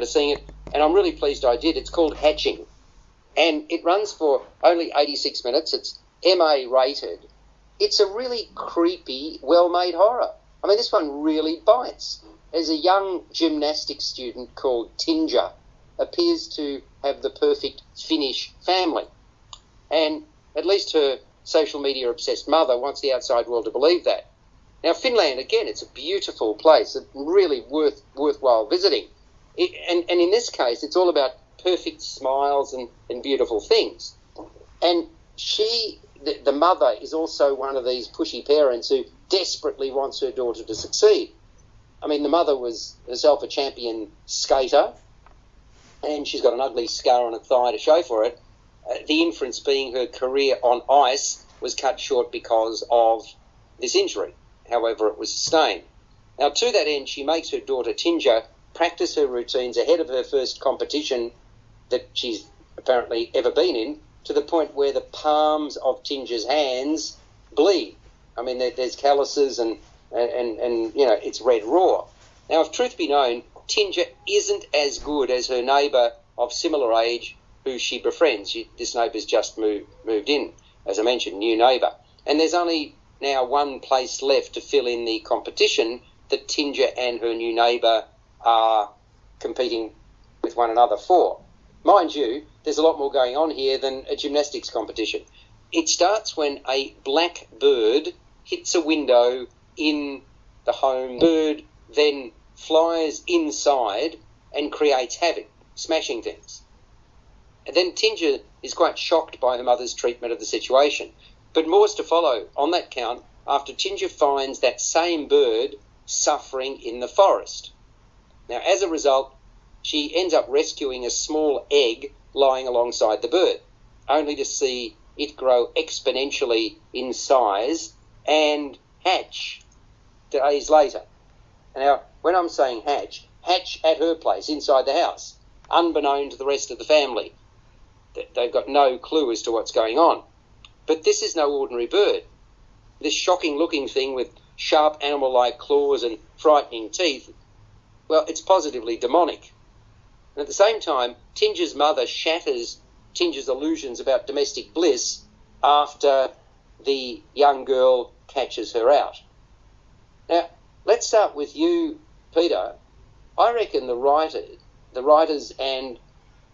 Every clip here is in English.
to seeing it, and I'm really pleased I did. It's called Hatching, and it runs for only 86 minutes. It's MA rated. It's a really creepy, well-made horror. I mean, this one really bites. There's a young gymnastics student called Tinger, appears to have the perfect Finnish family, and at least her social media-obsessed mother wants the outside world to believe that. Now, Finland, again, it's a beautiful place, really worthwhile visiting. And in this case, it's all about perfect smiles and beautiful things. And the mother is also one of these pushy parents who desperately wants her daughter to succeed. I mean, the mother was herself a champion skater, and she's got an ugly scar on her thigh to show for it. The inference being her career on ice was cut short because of this injury. However, it was sustained. Now, to that end, she makes her daughter Tinger practice her routines ahead of her first competition that she's apparently ever been in, to the point where the palms of Tinger's hands bleed. I mean, there's calluses and it's red raw. Now, if truth be known, Tinger isn't as good as her neighbour of similar age who she befriends. This neighbour's just moved in, as I mentioned, new neighbour. And there's only now one place left to fill in the competition that Tinger and her new neighbour are competing with one another for. Mind you, there's a lot more going on here than a gymnastics competition. It starts when a black bird hits a window in the home. The bird then flies inside and creates havoc, smashing things. And then Tinger is quite shocked by her mother's treatment of the situation. But more's to follow on that count after Tinger finds that same bird suffering in the forest. Now, as a result, she ends up rescuing a small egg lying alongside the bird, only to see it grow exponentially in size and hatch days later. Now, when I'm saying hatch at her place inside the house, unbeknown to the rest of the family. They've got no clue as to what's going on. But this is no ordinary bird. This shocking-looking thing with sharp animal-like claws and frightening teeth, well, it's positively demonic. And at the same time, Tinger's mother shatters Tinger's illusions about domestic bliss after the young girl catches her out. Now, let's start with you, Peter. I reckon the writers and,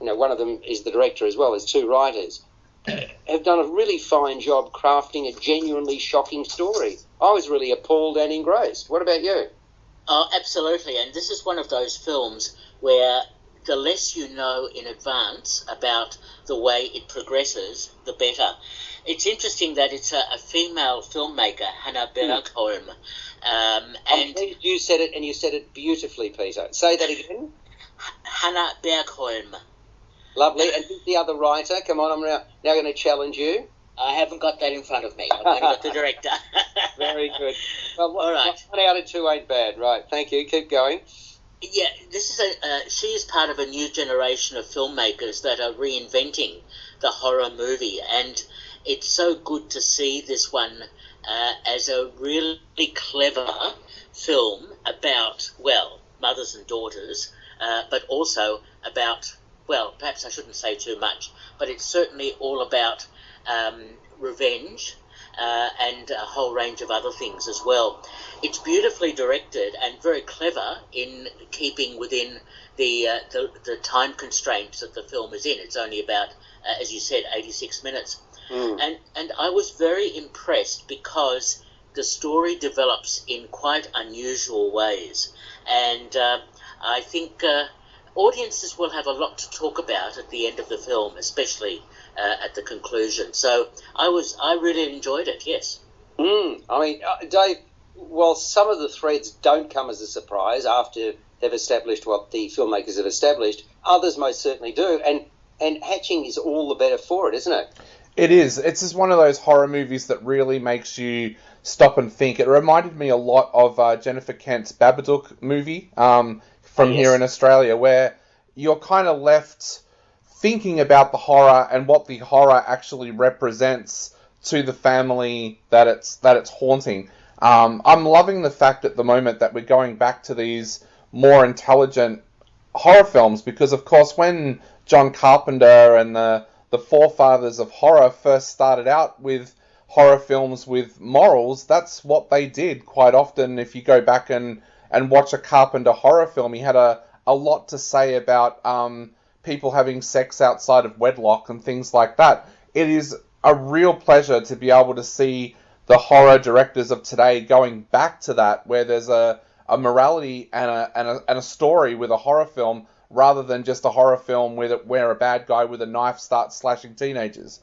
one of them is the director as well, as two writers, have done a really fine job crafting a genuinely shocking story. I was really appalled and engrossed. What about you? Oh, absolutely. And this is one of those films where the less you know in advance about the way it progresses, the better. It's interesting that it's a female filmmaker, Hannah Bergholm. And you said it, and you said it beautifully, Peter. Say that again. Hannah Bergholm. Lovely. And who's the other writer? Come on, I'm now going to challenge you. I haven't got that in front of me. I've only got the director. Very good. Well, all right. 1 out of 2 ain't bad. Right. Thank you. Keep going. Yeah, this is she is part of a new generation of filmmakers that are reinventing the horror movie, and it's so good to see this one as a really clever film about, mothers and daughters, but also about, perhaps I shouldn't say too much, but it's certainly all about revenge and a whole range of other things as well. It's beautifully directed and very clever in keeping within the time constraints that the film is in. It's only about, as you said, 86 minutes. And I was very impressed because the story develops in quite unusual ways. And I think audiences will have a lot to talk about at the end of the film, especially at the conclusion. So I really enjoyed it, yes. I mean, Dave, while some of the threads don't come as a surprise after they've established what the filmmakers have established, others most certainly do. And Hatching is all the better for it, isn't it? It is. It's just one of those horror movies that really makes you stop and think. It reminded me a lot of Jennifer Kent's Babadook movie from here in Australia, where you're kind of left thinking about the horror and what the horror actually represents to the family that it's haunting. I'm loving the fact at the moment that we're going back to these more intelligent horror films, because of course when John Carpenter and the forefathers of horror first started out with horror films with morals, that's what they did quite often. If you go back and watch a Carpenter horror film, he had a lot to say about people having sex outside of wedlock and things like that. It is a real pleasure to be able to see the horror directors of today going back to that, where there's a morality and a story with a horror film, rather than just a horror film where a bad guy with a knife starts slashing teenagers.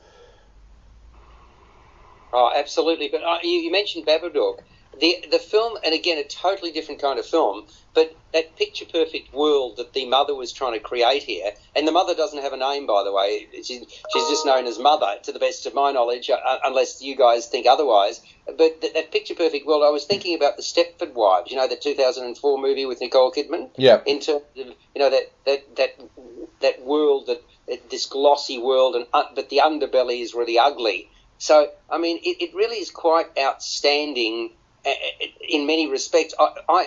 Oh, absolutely. But you mentioned Babadook. The film, and again, a totally different kind of film, but that picture-perfect world that the mother was trying to create here, and the mother doesn't have a name, by the way. She's just known as Mother, to the best of my knowledge, unless you guys think otherwise. But that picture-perfect world, I was thinking about the Stepford Wives, the 2004 movie with Nicole Kidman? Yeah. In terms of, that world, this glossy world, but the underbelly is really ugly. So, I mean, it really is quite outstanding in many respects.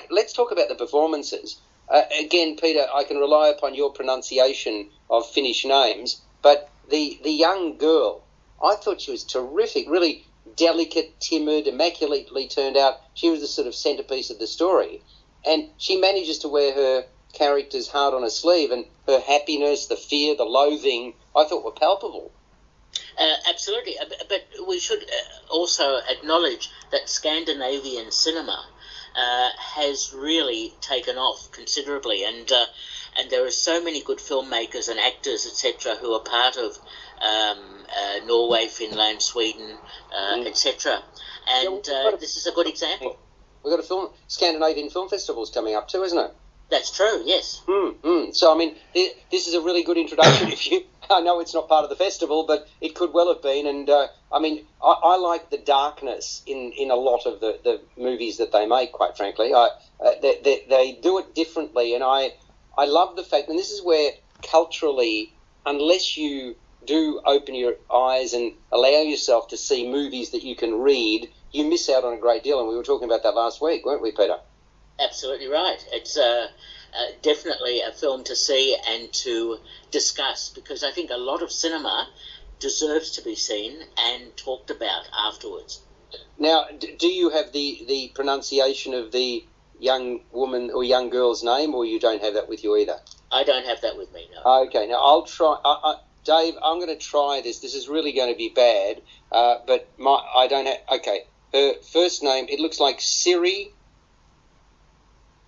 Let's talk about the performances. Again, Peter, I can rely upon your pronunciation of Finnish names, but the young girl, I thought she was terrific, really delicate, timid, immaculately turned out. She was the sort of centrepiece of the story. And she manages to wear her character's heart on her sleeve, and her happiness, the fear, the loathing, I thought were palpable. Absolutely, but we should also acknowledge that Scandinavian cinema has really taken off considerably, and there are so many good filmmakers and actors, etc., who are part of Norway, Finland, Sweden, etc., and this is a good example. We've got Scandinavian film festivals coming up too, isn't it? That's true, yes. So, I mean, this is a really good introduction. I know it's not part of the festival, but it could well have been. And, I mean, I like the darkness in a lot of the movies that they make, quite frankly. They do it differently, and I love the fact, and this is where culturally, unless you do open your eyes and allow yourself to see movies that you can read, you miss out on a great deal. And we were talking about that last week, weren't we, Peter? Absolutely right. It's definitely a film to see and to discuss, because I think a lot of cinema deserves to be seen and talked about afterwards. Now, do you have the pronunciation of the young woman or young girl's name, or you don't have that with you either? I don't have that with me, no. Okay, now I'll try. Dave, I'm going to try this. This is really going to be bad, but I don't have... Okay, her first name, it looks like Siri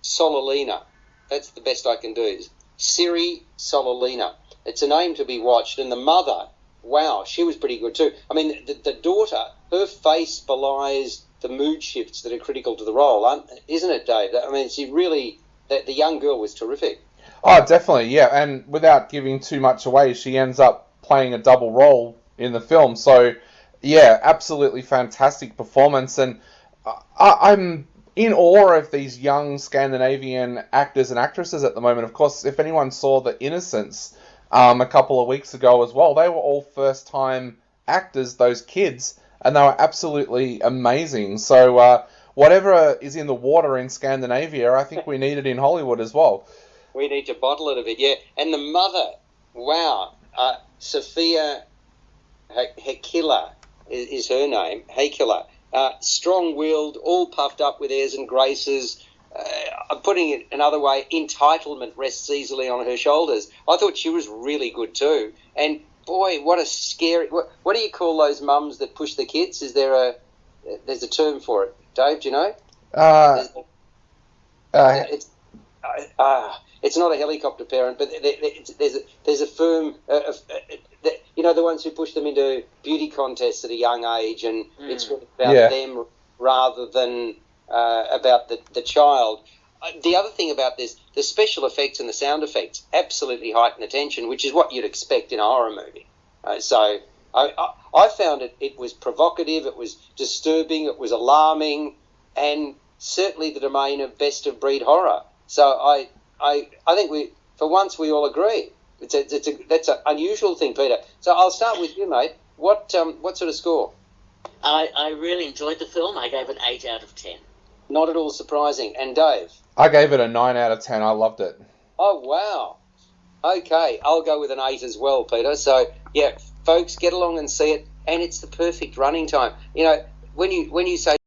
Sololina. That's the best I can do. Siri Sololina. It's a name to be watched. And the mother, wow, she was pretty good too. I mean, the daughter, her face belies the mood shifts that are critical to the role, isn't it, Dave? I mean, she really, the young girl was terrific. Oh, definitely, yeah. And without giving too much away, she ends up playing a double role in the film. So, yeah, absolutely fantastic performance. And I'm in awe of these young Scandinavian actors and actresses at the moment. Of course, if anyone saw The Innocents a couple of weeks ago as well, they were all first-time actors, those kids, and they were absolutely amazing. So whatever is in the water in Scandinavia, I think we need it in Hollywood as well. We need to bottle it a bit, yeah. And the mother, wow, Sophia Heikkilä is her name, Heikkilä. Strong-willed, all puffed up with airs and graces. Putting it another way, entitlement rests easily on her shoulders. I thought she was really good too. And boy, what a scary... What do you call those mums that push the kids? There's a term for it. Dave, do you know? It's not a helicopter parent, but there's a firm... the ones who push them into beauty contests at a young age, and it's really about them rather than about the child. The other thing about this, the special effects and the sound effects absolutely heighten attention, which is what you'd expect in a horror movie. So I found it was provocative, it was disturbing, it was alarming, and certainly the domain of best-of-breed horror. So I think for once we all agree. That's an unusual thing, Peter. So I'll start with you, mate. What sort of score? I really enjoyed the film. I gave it 8 out of 10. Not at all surprising. And Dave? I gave it a 9 out of 10. I loved it. Oh, wow. Okay, I'll go with an 8 as well, Peter. So, yeah, folks, get along and see it, and it's the perfect running time. You know, when you say